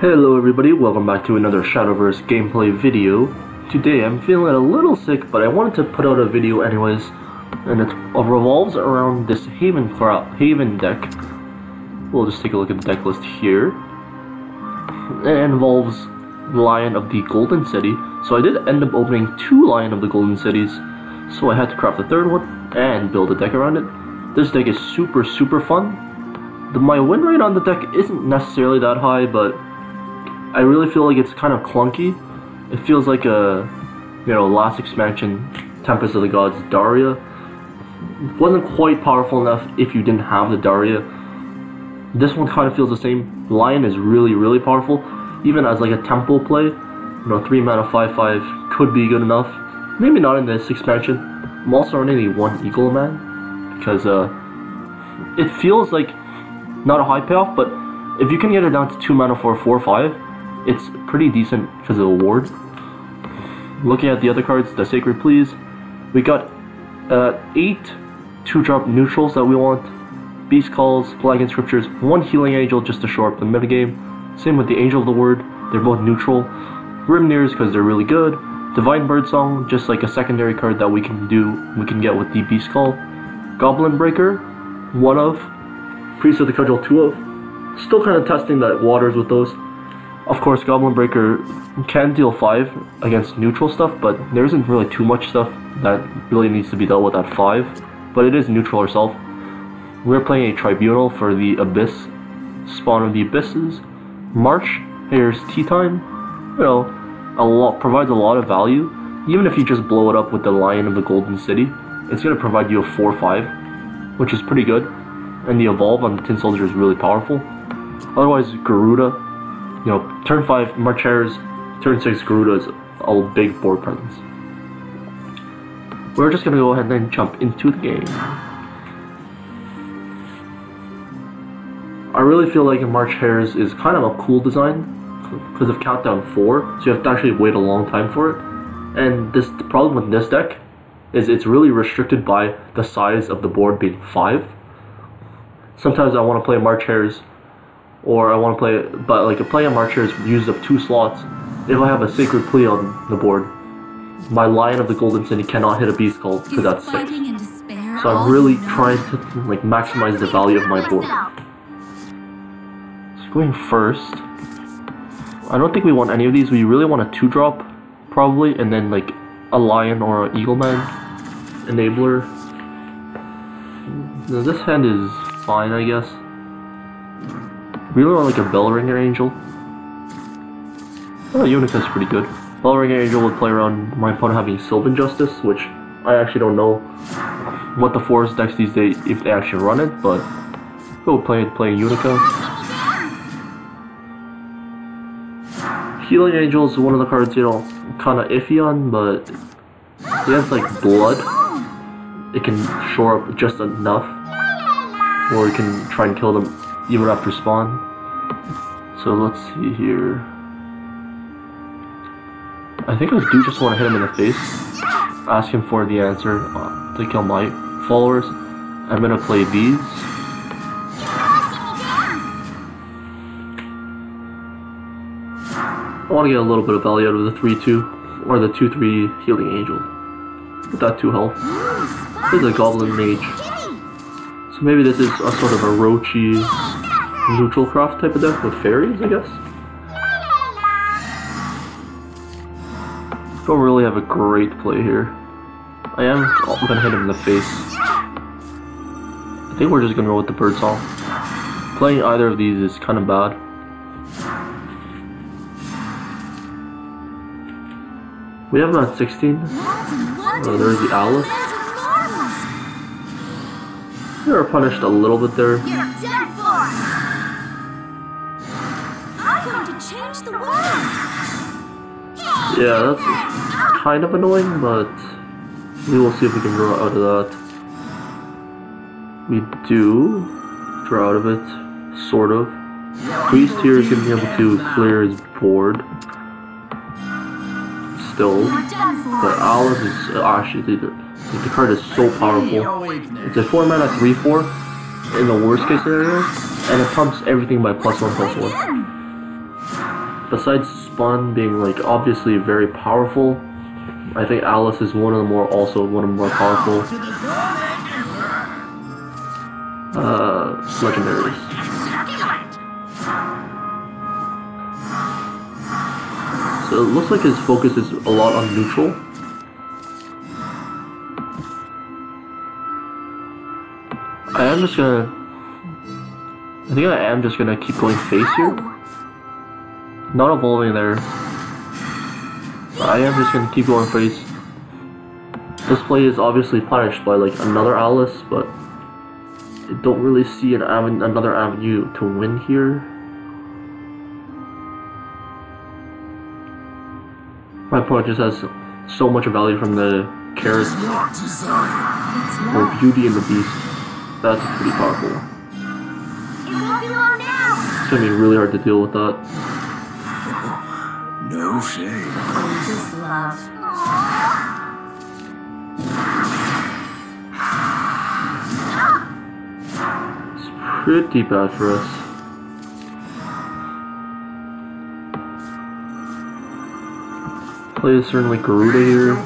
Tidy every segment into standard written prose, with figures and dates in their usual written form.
Hello everybody, welcome back to another Shadowverse gameplay video. Today I'm feeling a little sick, but I wanted to put out a video anyways, and it revolves around this Haven deck. We'll just take a look at the deck list here. It involves Lion of the Golden City, so I did end up opening 2 Lion of the Golden Cities, so I had to craft a 3rd one and build a deck around it. This deck is super fun. My win rate on the deck isn't necessarily that high, but I really feel like it's kind of clunky. It feels like a, last expansion Tempest of the Gods Daria. It wasn't quite powerful enough if you didn't have the Daria. This one kind of feels the same. Lion is really powerful. Even as like a tempo play, 3 mana 5/5 could be good enough. Maybe not in this expansion. I'm also running a 1 Eagle Man because it feels like not a high payoff, but if you can get it down to 2 mana for 4/5, it's pretty decent because of the ward. Looking at the other cards, the Sacred Pleas, we got 8 2-drop neutrals that we want. Beast Calls, Blanket Scriptures, 1 Healing Angel just to shore up the metagame. Same with the Angel of the Word, they're both neutral. Grimneers because they're really good. Divine Birdsong, just like a secondary card that we can get with the Beast Call. Goblin Breaker, 1 of. Priest of the Cudgel, 2 of. Still kind of testing that waters with those. Of course, Goblin Breaker can deal 5 against neutral stuff, but there isn't really too much stuff that really needs to be dealt with at 5. But it is neutral herself. We're playing a Tribunal for the Abyss, Spawn of the Abysses. March, here's Tea Time. Provides a lot of value. Even if you just blow it up with the Lion of the Golden City, it's going to provide you a 4/5, which is pretty good. And the Evolve on the Tin Soldier is really powerful. Otherwise, Garuda, turn 5 March Hares, turn 6 Garuda is a big board presence. We're just going to go ahead and jump into the game. I really feel like March Hares is kind of a cool design because of Countdown 4, so you have to actually wait a long time for it. And the problem with this deck is it's really restricted by the size of the board being 5. Sometimes I want to play March Hares, or I want to play, but like a play on March Hares uses up 2 slots. If I have a Sacred Plea on the board, my Lion of the Golden City cannot hit a Beast Call because that's 6. So I'm really trying to maximize the value of my board. So going first, I don't think we want any of these. We really want a 2-drop probably, and then like a Lion or an Eagle Man enabler. Now, this hand is fine, I guess. Really want like a Bellringer Angel. Oh, Unica's pretty good. Bellringer Angel would play around my opponent having Sylvan Justice, which I actually don't know what the forest decks these days, if they actually run it, but we'll play Unica. Healing Angel is one of the cards, kind of iffy on, but he has like blood. It can shore up just enough, or you can try and kill them even after spawn. So let's see here. I think I do just want to hit him in the face, ask him for the answer to kill my followers. I'm gonna play these. I want to get a little bit of value out of the 3/2 or the 2/3 Healing Angel. With that 2 health. This is a Goblin Mage. So maybe this is a sort of a roachy neutral craft type of deck with fairies, I guess. Don't really have a great play here. I am gonna hit him in the face. I think we're just gonna go with the Birdsong. Playing either of these is kind of bad. We have him at 16. Oh, there's the Alice. We were punished a little bit there. Yeah, that's kind of annoying, but we will see if we can draw out of that. We do draw out of it, sort of. Priest here is going to be able to clear his board. Still, but Alice is actually the card is so powerful. It's a 4 mana 3/4 in the worst case scenario, and it pumps everything by +1/+1. besides Spawn being like obviously very powerful, I think Alice is one of the more powerful legendaries. So it looks like his focus is a lot on neutral. I think I am just gonna keep going face here. Not evolving there. I am just gonna keep going face. This play is obviously punished by like another Alice, but I don't really see another avenue to win here. My opponent just has so much value from the carrots or Beauty and the Beast. That's pretty powerful. It's gonna be really hard to deal with that. No shame. Just love. It's pretty bad for us. Play is certainly Garuda here.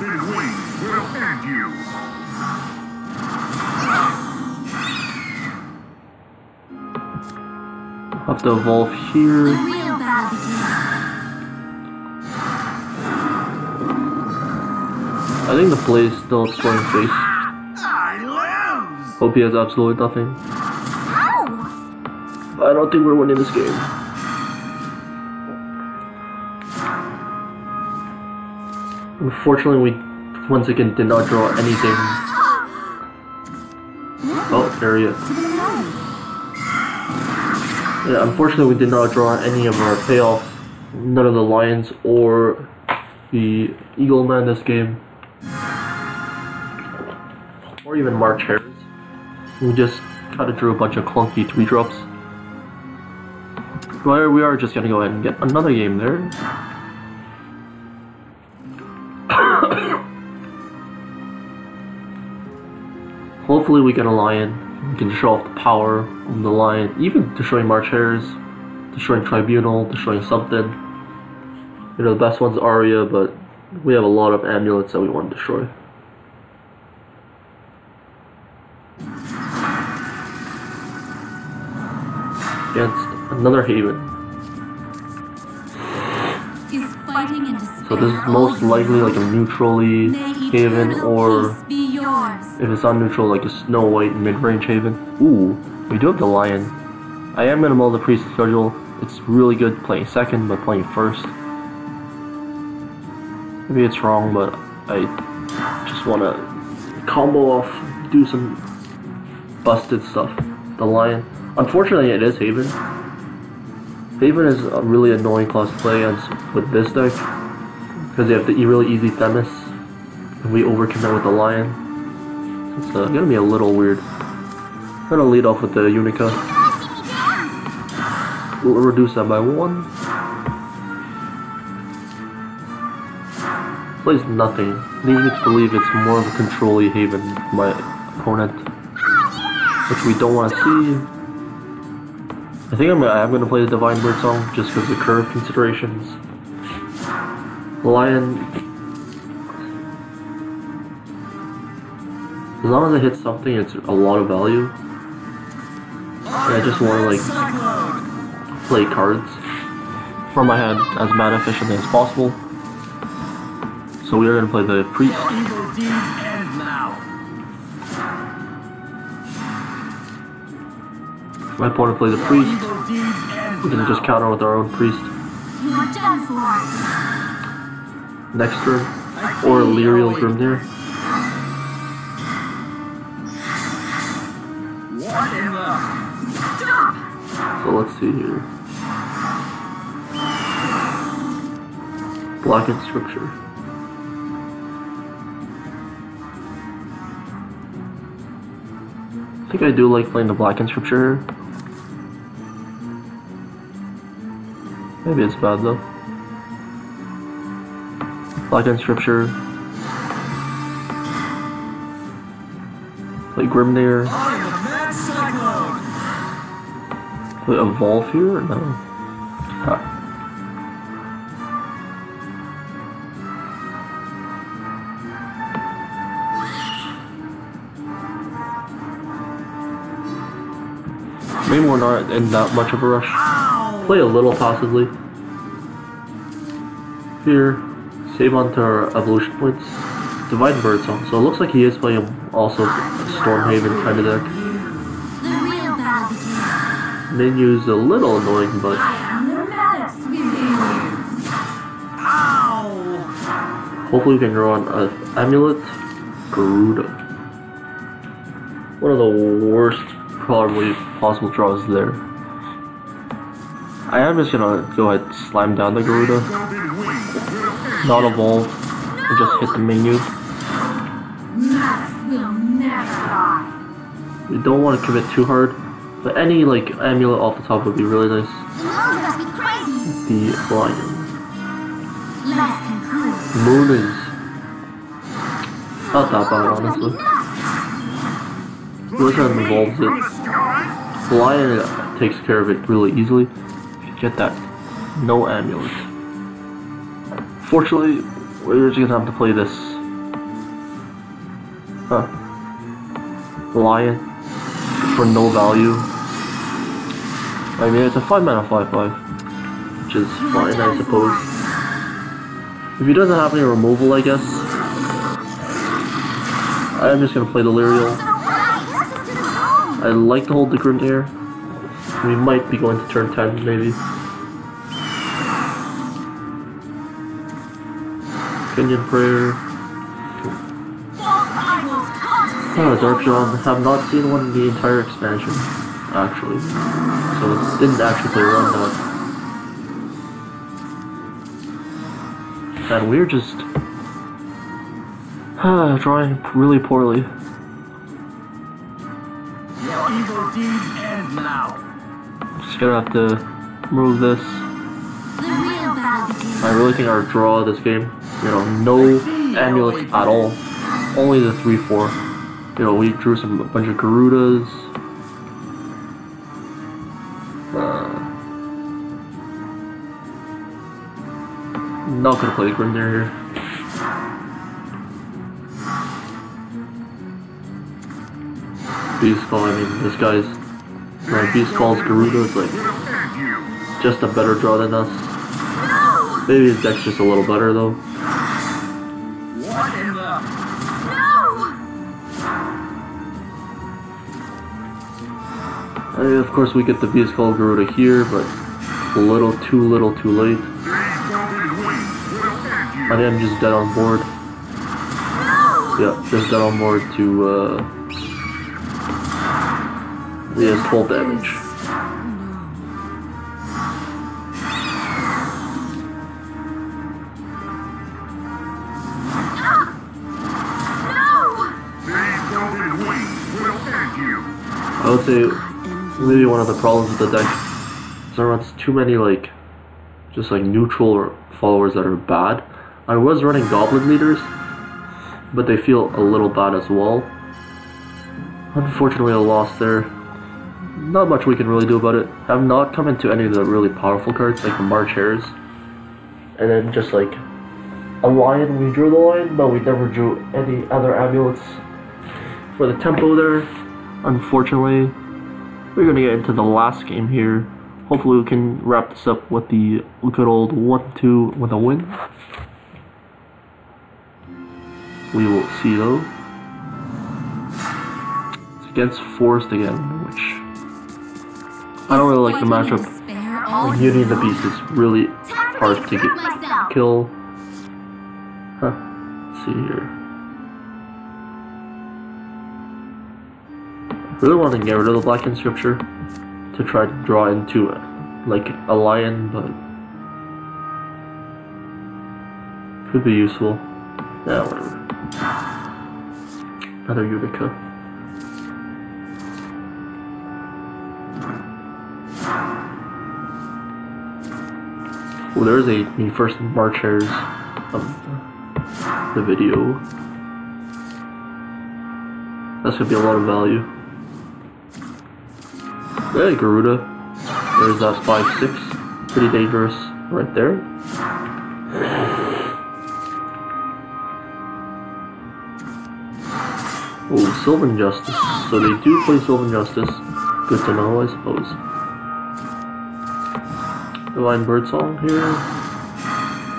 Have to evolve here. I think the play is still exploring face. Hope he has absolutely nothing. I don't think we're winning this game. Unfortunately, we once again did not draw anything. Oh, area. Yeah, unfortunately, we did not draw any of our payoffs. None of the lions or the eagle man this game. Or even March Hares. We just kind of drew a bunch of clunky 3-drops. But we are just gonna go ahead and get another game there. Hopefully we get a lion. We can show off the power of the lion, even destroying March Hares, destroying Tribunal, destroying something. You know, the best one's Arya, but we have a lot of amulets that we want to destroy. Against another Haven. So this is most likely like a neutrally Haven, or if it's not neutral, like a Snow White mid-range Haven. Ooh, we do have the Lion. I am gonna mull the Priest schedule. It's really good playing second, but playing first. Maybe it's wrong, but I just want to combo off, do some busted stuff. The Lion. Unfortunately, it is Haven. Haven is a really annoying class to play against with this deck, because they have the really easy Themis, and we overcommit with the Lion. It's gonna be a little weird. I'm gonna lead off with the Unica. We'll reduce that by 1. Plays nothing, leading me to believe it's more of a control-y Haven for my opponent, which we don't want to see. I think I'm gonna play the Divine Bird Song just because of the curve considerations. The Lion, as long as I hit something, it's a lot of value. And I just want to like play cards from my hand as mana efficiently as possible. So we are gonna play the Priest. My opponent plays a Priest. We can just counter with our own Priest. Next turn, or Lyrial Grimnir. So let's see here. Blackened Scripture. I think I do like playing the Blackened Scripture. Maybe it's bad though. Blackened Scripture. Play Grimnir. Play Evolve here? No. we're not in that much of a rush. Play a little passively. Here, save onto our evolution points. Divine Birdsong. So it looks like he is playing also Stormhaven kind of deck. Menu's a little annoying, but hopefully we can draw on an Amulet, Garuda. One of the worst probably possible draws there. I am just gonna go ahead and slam down the Garuda. Not evolve, and just hit the menu. We don't want to commit too hard, but any like amulet off the top would be really nice. The lion. The moon is not that bad, honestly. Really kind of involves it. The lion takes care of it really easily. Get that. No amulet. Fortunately, we're just gonna have to play this lion for no value. I mean, it's a 5-mana 5/5, which is fine, I suppose. If he doesn't have any removal, I guess I'm just gonna play the Lyrial. I like to hold the Grimnir. We might be going to turn 10, maybe. Kenyan Prayer. Dark John. Have not seen one in the entire expansion, actually. So it didn't actually play around that. And we're just drawing really poorly. Your evil deeds end now. Just gonna have to remove this. I really think our draw this game, you know, no amulets at all. Only the 3/4. You know, we drew a bunch of Garudas. Not gonna play Grimnir here. Beast Call, I mean, this guy's Beast Call's Garuda is like just a better draw than us. Maybe his deck's just a little better though. What in the? I mean, of course we get the Beast Call Garuda here, but a little too late. I think I'm just dead on board. Yeah, just dead on board to he has 12 damage. I would say maybe one of the problems with the deck is there runs too many like just like neutral followers that are bad. I was running Goblin Leaders, but they feel a little bad as well. Unfortunately I lost there. Not much we can really do about it. I've not come into any of the really powerful cards like the March Hares. And then just like a lion, we drew the lion, but we never drew any other amulets for the tempo there. Unfortunately, we're gonna get into the last game here. Hopefully we can wrap this up with the good old 1-2 with a win. We will see though. It's against Forest again, which I don't really like the matchup. Beauty and the Beast is really hard to kill. Let's see here. I really want to get rid of the Black Inscripture to try to draw into it, like a lion, but could be useful. Yeah, whatever. Another Utica. Well, there's the first March Hares of the video. That's gonna be a lot of value. Hey, Garuda. There's that 5/6. Pretty dangerous right there. Oh, Sylvan Justice. So they do play Sylvan Justice. Good to know, I suppose. Divine Birdsong here.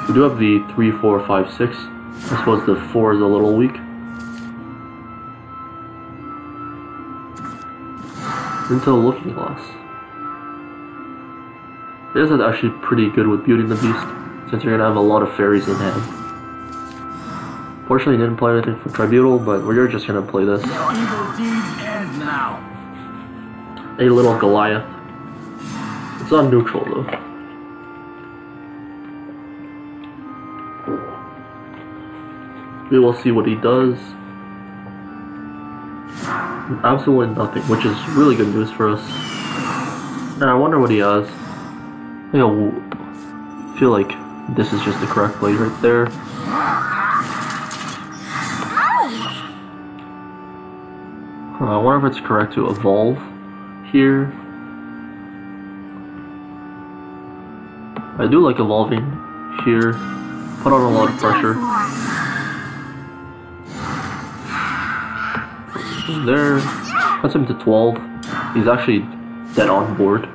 We do have the 3, 4, 5, 6. I suppose the 4 is a little weak. Into the Looking Glass. This is actually pretty good with Beauty and the Beast, since you're gonna have a lot of fairies in hand. Fortunately, didn't play anything for Tribunal, but we're just gonna play this. Your evil deeds end now. A little Goliath. It's not neutral though. We will see what he does. Absolutely nothing, which is really good news for us. And I wonder what he has. I feel like this is just the correct play right there. I wonder if it's correct to evolve here. I do like evolving here. Put on a lot of pressure. There, puts him to 12. He's actually dead on board.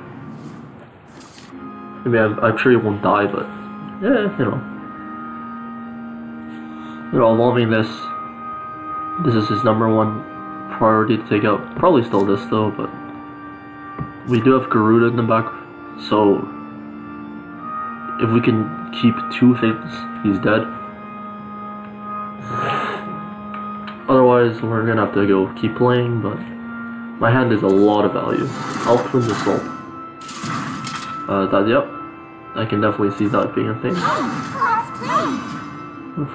I mean, I'm sure he won't die, but yeah, you know, evolving this is his #1 priority to take out. Probably still this though, but we do have Garuda in the back, so if we can keep 2 things, he's dead. Otherwise, we're gonna have to go keep playing, but my hand is a lot of value. Elf Twins Assault. Yep. I can definitely see that being a thing.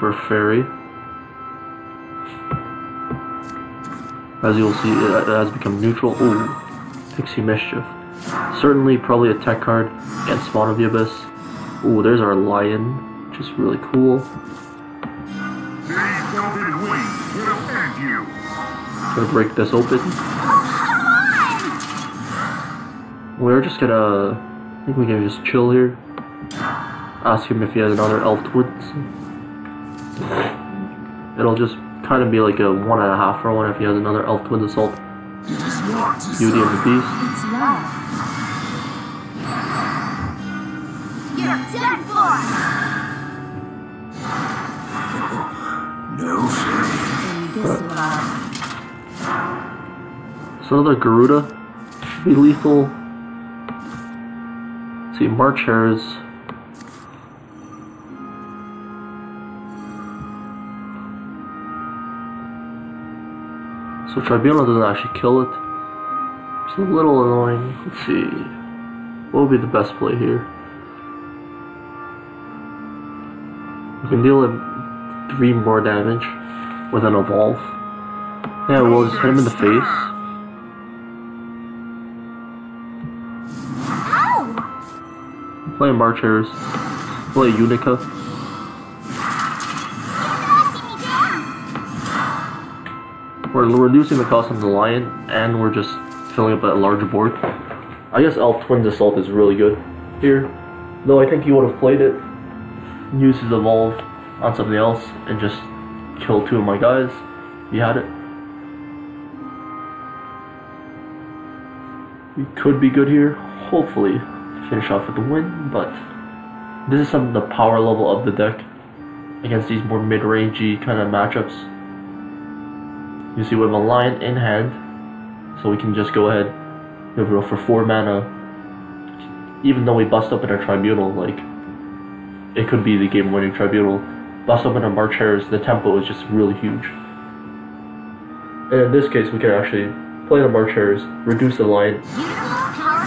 For Fairy. As you'll see, it has become neutral. Ooh. Pixie Mischief. Certainly, probably a tech card against Spawn of the Abyss. Ooh, there's our Lion, which is really cool. Gonna break this open. We're just gonna, I think we can just chill here. Ask him if he has another Elf Twins. It'll just kind of be like a 1.5 for 1 if he has another Elf Twins Assault. Beauty and the Beast. It's love. You're dead for it. No shame. So another Garuda should be lethal. Let's see, March Hares. So Tribunal doesn't actually kill it. It's a little annoying. Let's see. What would be the best play here? We can deal him 3 more damage with an evolve. Yeah, we'll just hit him in the face. Play March Hares. Play Unica. We're reducing the cost of the Lion, and we're just filling up that larger board. I guess Elf Twins Assault is really good here. Though I think he would have played it, used his evolve on something else, and just killed 2 of my guys. He had it. We could be good here. Hopefully finish off with the win, but this is some of the power level of the deck against these more mid-rangey kind of matchups. You see we have a Lion in hand, so we can just go ahead and go for 4 mana. Even though we bust up in a Tribunal, like, it could be the game-winning Tribunal. Bust up in a March Hares, the tempo is just really huge. And in this case, we can actually play the March Hares, reduce the Lion.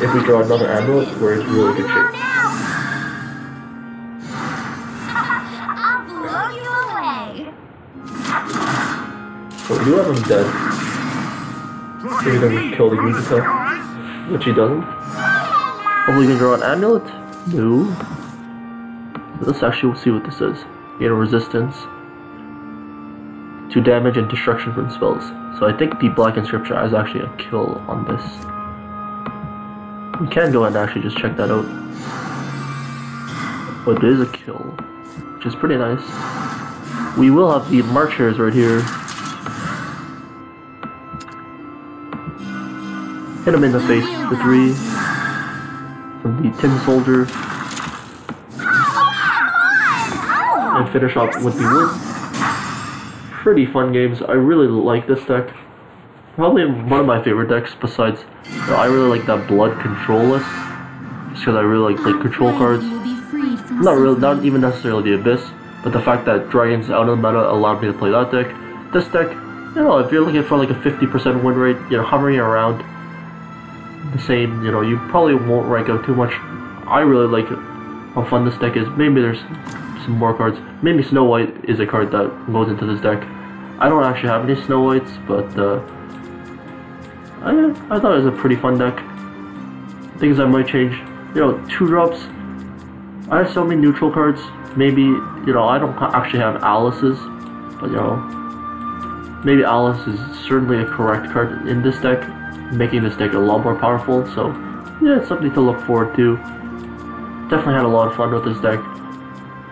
If we draw another Amulet, we're in really good shape. I'll blow you away. So we do have him dead. So he's gonna kill the Utica, which he doesn't. Hopefully we can draw an Amulet. No. Let's actually see what this is. Gain resistance to damage and destruction from spells. So I think the Black Inscription is actually a kill on this. We can go ahead and actually just check that out. But it is a kill, which is pretty nice. We will have the March Hares right here. Hit him in the face, the 3 from the Tin Soldier, and finish off with the win. Pretty fun games. I really like this deck. Probably one of my favorite decks besides, I really like that Blood Control list, just because I really like control cards. Not even necessarily the Abyss, but the fact that Dragon's out of the meta allowed me to play that deck. This deck, you know, if you're looking for like a 50% win rate, you know, hovering around the same, you know, you probably won't rank out too much. I really like how fun this deck is. Maybe there's some more cards. Maybe Snow White is a card that goes into this deck. I don't actually have any Snow Whites, but I thought it was a pretty fun deck. Things I might change, you know, 2-drops. I have so many neutral cards. Maybe, you know, I don't actually have Alice's, but you know, maybe Alice is certainly a correct card in this deck, making this deck a lot more powerful. So yeah, it's something to look forward to. Definitely had a lot of fun with this deck.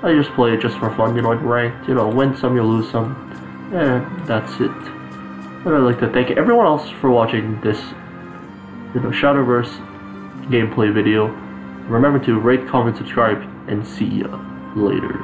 I just play it just for fun, you know, like ranked, you know, win some, you lose some, and that's it. And I'd like to thank everyone else for watching this, you know, Shadowverse gameplay video. Remember to rate, comment, subscribe, and see ya later.